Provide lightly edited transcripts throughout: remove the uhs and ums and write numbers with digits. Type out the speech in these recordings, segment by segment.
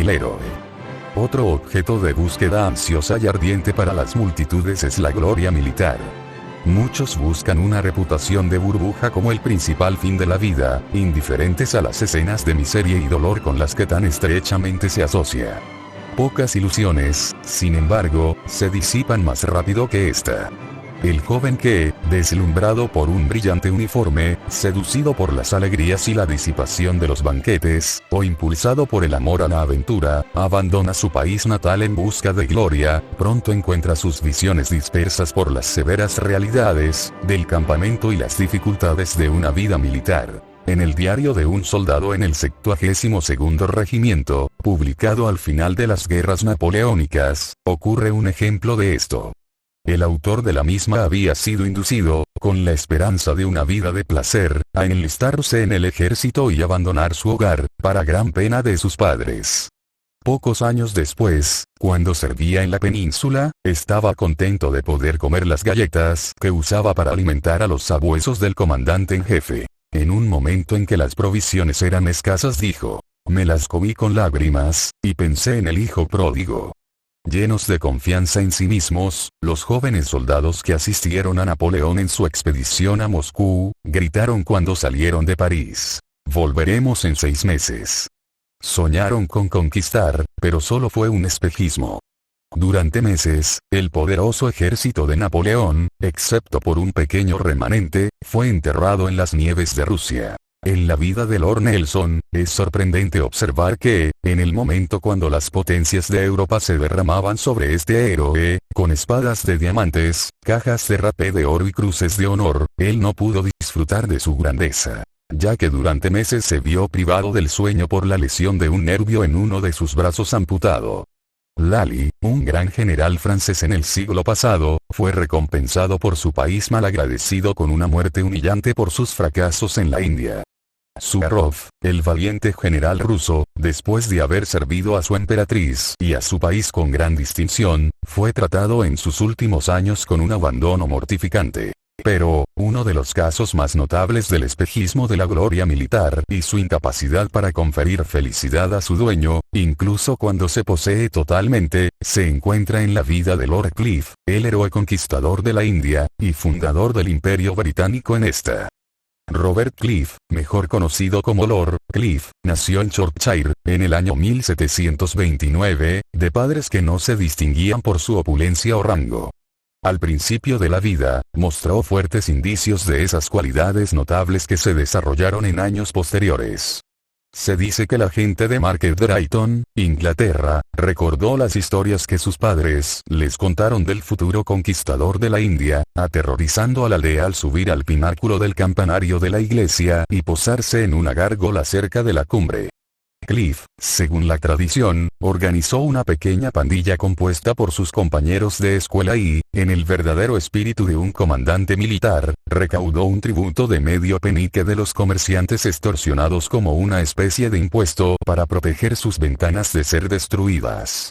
del héroe. Otro objeto de búsqueda ansiosa y ardiente para las multitudes es la gloria militar. Muchos buscan una reputación de burbuja como el principal fin de la vida, indiferentes a las escenas de miseria y dolor con las que tan estrechamente se asocia. Pocas ilusiones, sin embargo, se disipan más rápido que esta. El joven que, deslumbrado por un brillante uniforme, seducido por las alegrías y la disipación de los banquetes, o impulsado por el amor a la aventura, abandona su país natal en busca de gloria, pronto encuentra sus visiones dispersas por las severas realidades del campamento y las dificultades de una vida militar. En el diario de un soldado en el 72º Regimiento, publicado al final de las guerras napoleónicas, ocurre un ejemplo de esto. El autor de la misma había sido inducido, con la esperanza de una vida de placer, a enlistarse en el ejército y abandonar su hogar, para gran pena de sus padres. Pocos años después, cuando servía en la península, estaba contento de poder comer las galletas que usaba para alimentar a los sabuesos del comandante en jefe. En un momento en que las provisiones eran escasas dijo: "Me las comí con lágrimas, y pensé en el hijo pródigo". Llenos de confianza en sí mismos, los jóvenes soldados que asistieron a Napoleón en su expedición a Moscú, gritaron cuando salieron de París: "Volveremos en 6 meses". Soñaron con conquistar, pero solo fue un espejismo. Durante meses, el poderoso ejército de Napoleón, excepto por un pequeño remanente, fue enterrado en las nieves de Rusia. En la vida de Lord Nelson, es sorprendente observar que, en el momento cuando las potencias de Europa se derramaban sobre este héroe, con espadas de diamantes, cajas de rapé de oro y cruces de honor, él no pudo disfrutar de su grandeza, ya que durante meses se vio privado del sueño por la lesión de un nervio en uno de sus brazos amputado. Lally, un gran general francés en el siglo pasado, fue recompensado por su país malagradecido con una muerte humillante por sus fracasos en la India. Suvarov, el valiente general ruso, después de haber servido a su emperatriz y a su país con gran distinción, fue tratado en sus últimos años con un abandono mortificante. Pero, uno de los casos más notables del espejismo de la gloria militar y su incapacidad para conferir felicidad a su dueño, incluso cuando se posee totalmente, se encuentra en la vida de Lord Clive, el héroe conquistador de la India, y fundador del Imperio Británico en esta. Robert Clive, mejor conocido como Lord Clive, nació en Yorkshire, en el año 1729, de padres que no se distinguían por su opulencia o rango. Al principio de la vida, mostró fuertes indicios de esas cualidades notables que se desarrollaron en años posteriores. Se dice que la gente de Market Drayton, Inglaterra, recordó las historias que sus padres les contaron del futuro conquistador de la India, aterrorizando a la aldea al subir al pináculo del campanario de la iglesia y posarse en una gárgola cerca de la cumbre. Clive, según la tradición, organizó una pequeña pandilla compuesta por sus compañeros de escuela y, en el verdadero espíritu de un comandante militar, recaudó un tributo de medio penique de los comerciantes extorsionados como una especie de impuesto para proteger sus ventanas de ser destruidas.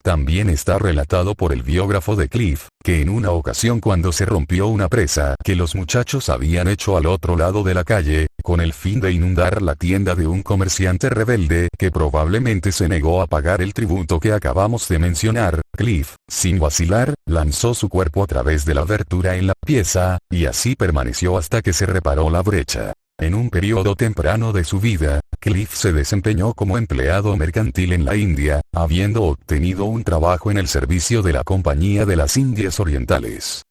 También está relatado por el biógrafo de Clive, que en una ocasión cuando se rompió una presa que los muchachos habían hecho al otro lado de la calle, con el fin de inundar la tienda de un comerciante rebelde que probablemente se negó a pagar el tributo que acabamos de mencionar, Clive, sin vacilar, lanzó su cuerpo a través de la abertura en la pieza, y así permaneció hasta que se reparó la brecha. En un periodo temprano de su vida, Clive se desempeñó como empleado mercantil en la India, habiendo obtenido un trabajo en el servicio de la Compañía de las Indias Orientales.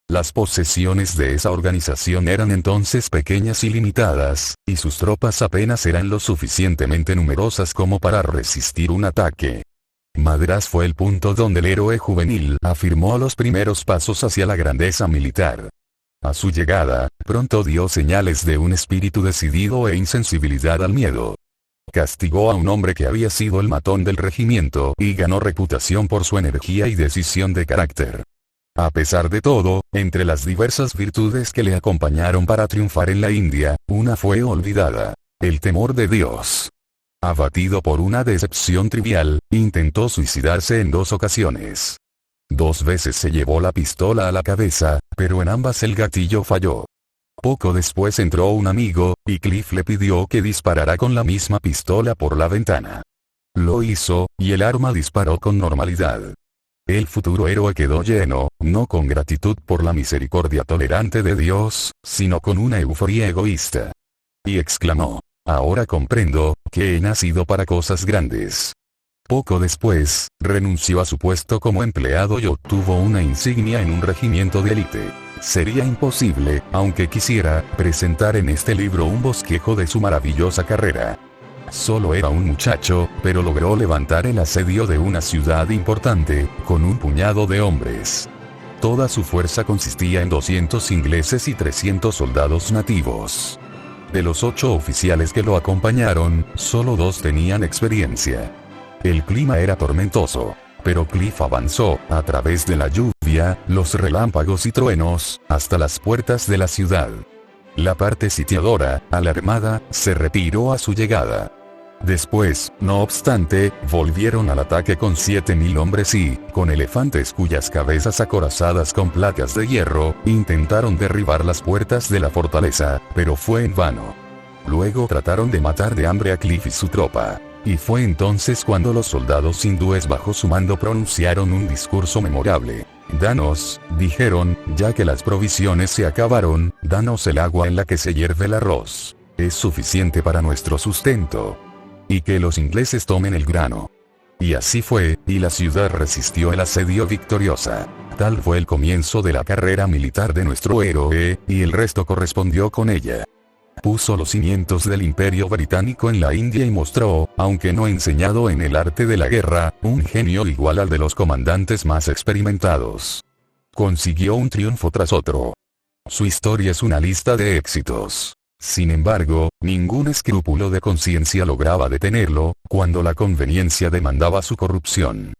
Las posesiones de esa organización eran entonces pequeñas y limitadas, y sus tropas apenas eran lo suficientemente numerosas como para resistir un ataque. Madrás fue el punto donde el héroe juvenil afirmó los primeros pasos hacia la grandeza militar. A su llegada, pronto dio señales de un espíritu decidido e insensibilidad al miedo. Castigó a un hombre que había sido el matón del regimiento y ganó reputación por su energía y decisión de carácter. A pesar de todo, entre las diversas virtudes que le acompañaron para triunfar en la India, una fue olvidada: el temor de Dios. Abatido por una decepción trivial, intentó suicidarse en 2 ocasiones. 2 veces se llevó la pistola a la cabeza, pero en ambas el gatillo falló. Poco después entró un amigo, y Clive le pidió que disparara con la misma pistola por la ventana. Lo hizo, y el arma disparó con normalidad. El futuro héroe quedó lleno, no con gratitud por la misericordia tolerante de Dios, sino con una euforia egoísta. Y exclamó: ahora comprendo, que he nacido para cosas grandes. Poco después, renunció a su puesto como empleado y obtuvo una insignia en un regimiento de élite. Sería imposible, aunque quisiera, presentar en este libro un bosquejo de su maravillosa carrera. Solo era un muchacho, pero logró levantar el asedio de una ciudad importante, con un puñado de hombres. Toda su fuerza consistía en 200 ingleses y 300 soldados nativos. De los 8 oficiales que lo acompañaron, solo 2 tenían experiencia. El clima era tormentoso, pero Cliff avanzó, a través de la lluvia, los relámpagos y truenos, hasta las puertas de la ciudad. La parte sitiadora, alarmada, se retiró a su llegada. Después, no obstante, volvieron al ataque con 7.000 hombres y, con elefantes cuyas cabezas acorazadas con placas de hierro, intentaron derribar las puertas de la fortaleza, pero fue en vano. Luego trataron de matar de hambre a Cliff y su tropa. Y fue entonces cuando los soldados hindúes bajo su mando pronunciaron un discurso memorable. Danos, dijeron, ya que las provisiones se acabaron, danos el agua en la que se hierve el arroz. Es suficiente para nuestro sustento. Y que los ingleses tomen el grano. Y así fue, y la ciudad resistió el asedio victoriosa. Tal fue el comienzo de la carrera militar de nuestro héroe, y el resto correspondió con ella. Puso los cimientos del Imperio Británico en la India y mostró, aunque no enseñado en el arte de la guerra, un genio igual al de los comandantes más experimentados. Consiguió un triunfo tras otro. Su historia es una lista de éxitos. Sin embargo, ningún escrúpulo de conciencia lograba detenerlo, cuando la conveniencia demandaba su corrupción.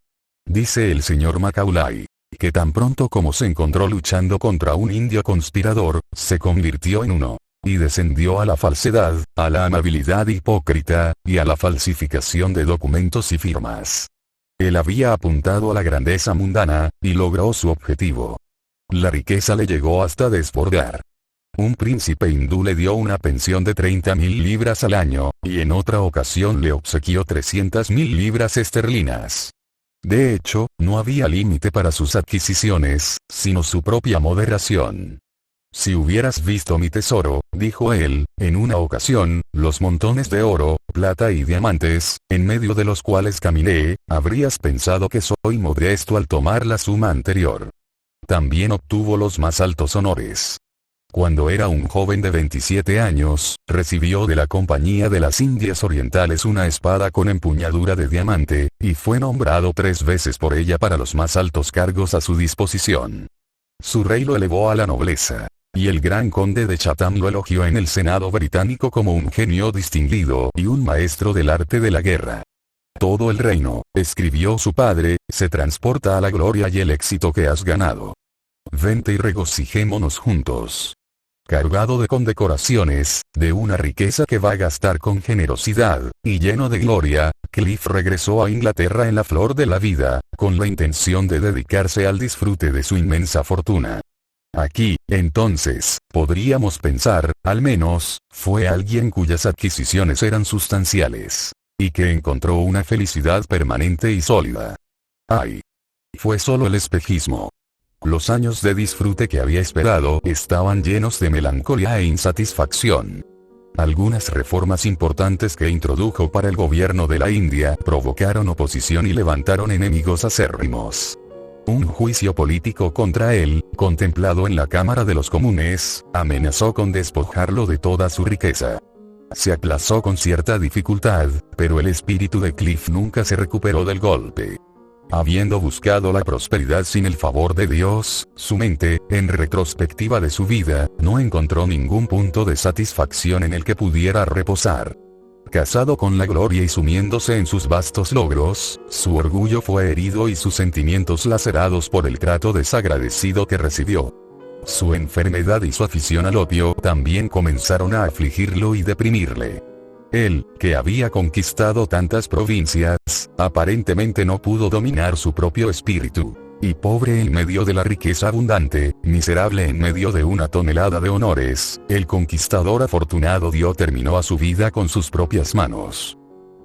Dice el señor Macaulay, que tan pronto como se encontró luchando contra un indio conspirador, se convirtió en uno. Y descendió a la falsedad, a la amabilidad hipócrita, y a la falsificación de documentos y firmas. Él había apuntado a la grandeza mundana, y logró su objetivo. La riqueza le llegó hasta desbordar. Un príncipe hindú le dio una pensión de 30.000 libras al año, y en otra ocasión le obsequió 300.000 libras esterlinas. De hecho, no había límite para sus adquisiciones, sino su propia moderación. Si hubieras visto mi tesoro, dijo él, en una ocasión, los montones de oro, plata y diamantes, en medio de los cuales caminé, habrías pensado que soy modesto al tomar la suma anterior. También obtuvo los más altos honores. Cuando era un joven de 27 años, recibió de la Compañía de las Indias Orientales una espada con empuñadura de diamante, y fue nombrado 3 veces por ella para los más altos cargos a su disposición. Su rey lo elevó a la nobleza. Y el gran conde de Chatham lo elogió en el Senado británico como un genio distinguido y un maestro del arte de la guerra. Todo el reino, escribió su padre, se transporta a la gloria y el éxito que has ganado. Vente y regocijémonos juntos. Cargado de condecoraciones, de una riqueza que va a gastar con generosidad, y lleno de gloria, Cliff regresó a Inglaterra en la flor de la vida, con la intención de dedicarse al disfrute de su inmensa fortuna. Aquí, entonces, podríamos pensar, al menos, fue alguien cuyas adquisiciones eran sustanciales. Y que encontró una felicidad permanente y sólida. ¡Ay! Fue solo el espejismo. Los años de disfrute que había esperado estaban llenos de melancolía e insatisfacción. Algunas reformas importantes que introdujo para el gobierno de la India provocaron oposición y levantaron enemigos acérrimos. Un juicio político contra él, contemplado en la Cámara de los Comunes, amenazó con despojarlo de toda su riqueza. Se aplazó con cierta dificultad, pero el espíritu de Cliff nunca se recuperó del golpe. Habiendo buscado la prosperidad sin el favor de Dios, su mente, en retrospectiva de su vida, no encontró ningún punto de satisfacción en el que pudiera reposar. Casado con la gloria y sumiéndose en sus vastos logros, su orgullo fue herido y sus sentimientos lacerados por el trato desagradecido que recibió. Su enfermedad y su afición al opio también comenzaron a afligirlo y deprimirle. Él, que había conquistado tantas provincias, aparentemente no pudo dominar su propio espíritu. Y pobre en medio de la riqueza abundante, miserable en medio de una tonelada de honores, el conquistador afortunado dio término a su vida con sus propias manos.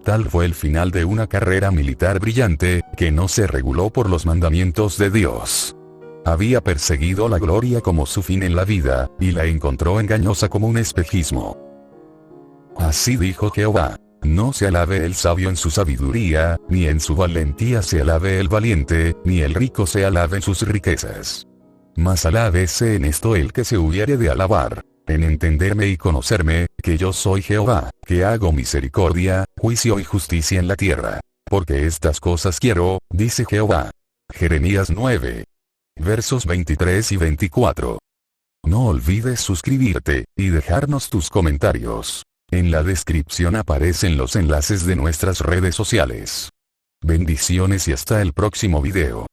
Tal fue el final de una carrera militar brillante, que no se reguló por los mandamientos de Dios. Había perseguido la gloria como su fin en la vida, y la encontró engañosa como un espejismo. Así dijo Jehová: no se alabe el sabio en su sabiduría, ni en su valentía se alabe el valiente, ni el rico se alabe en sus riquezas. Mas alábese en esto el que se hubiere de alabar, en entenderme y conocerme, que yo soy Jehová, que hago misericordia, juicio y justicia en la tierra. Porque estas cosas quiero, dice Jehová. Jeremías 9. Versos 23 y 24. No olvides suscribirte, y dejarnos tus comentarios. En la descripción aparecen los enlaces de nuestras redes sociales. Bendiciones y hasta el próximo video.